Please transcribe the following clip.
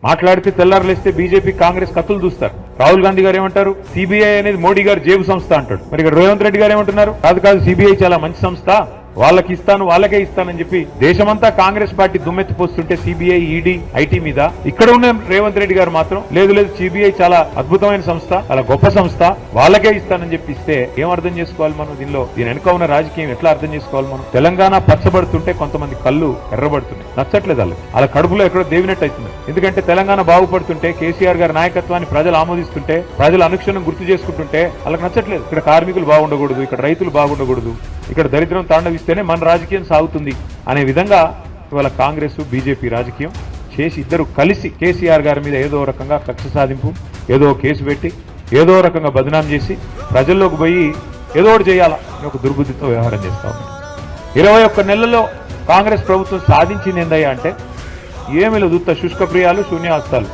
మాట్లాడితే తెల్లారులేస్తే బీజేపీ కాంగ్రెస్ కత్తులు చూస్తారు. రాహుల్ గాంధీ గారు ఏమంటారు, సిబిఐ అనేది మోడీ గారు జేబు సంస్థ అంటాడు. మరి ఇక్కడ రేవంత్ రెడ్డి గారు ఏమంటున్నారు, కాదు సిబిఐ చాలా మంచి సంస్థ, వాళ్ళకే ఇస్తానని చెప్పి దేశమంతా కాంగ్రెస్ పార్టీ దుమ్మెత్తిపోస్తుంటే సిబిఐ, ఈడీ, ఐటీ మీద ఇక్కడ ఉన్న రేవంత్ రెడ్డి గారు మాత్రం లేదు సిబిఐ చాలా అద్భుతమైన సంస్థ, చాలా గొప్ప సంస్థ, వాళ్ళకే ఇస్తానని చెప్పి ఇస్తే ఏం అర్థం చేసుకోవాలి మనం? దీని వెనుక ఉన్న రాజకీయం ఎట్లా అర్థం చేసుకోవాలి మనం? తెలంగాణ పచ్చబడుతుంటే కొంతమంది కళ్ళు ఎర్రబడుతున్నాయి, నచ్చట్లేదు వాళ్ళ కడుపులో ఎక్కడో దేవినట్టు అవుతుంది. ఎందుకంటే తెలంగాణ బాగుపడుతుంటే, కేసీఆర్ గారి నాయకత్వాన్ని ప్రజలు ఆమోదిస్తుంటే, ప్రజలు అనుక్షణం గుర్తు చేసుకుంటుంటే వాళ్ళకి నచ్చట్లేదు. ఇక్కడ కార్మికులు బాగుండకూడదు, ఇక్కడ రైతులు బాగుండకూడదు, ఇక్కడ దరిద్రం తాండవిస్తేనే మన రాజకీయం సాగుతుంది అనే విధంగా ఇవాళ కాంగ్రెస్ బీజేపీ రాజకీయం చేసి ఇద్దరు కలిసి కేసీఆర్ గారి మీద ఏదో రకంగా కక్ష సాధింపు, ఏదో కేసు పెట్టి ఏదో రకంగా బదనాం చేసి ప్రజల్లోకి పోయి ఏదో ఒకటి చేయాలని ఒక దుర్బుద్ధితో వ్యవహారం చేస్తా ఉన్నారు. 21 నెలల్లో కాంగ్రెస్ ప్రభుత్వం సాధించింది ఏందయ్యా అంటే ఏమీ లేదు, శుష్క ప్రియాలు, శూన్యాస్తాలు.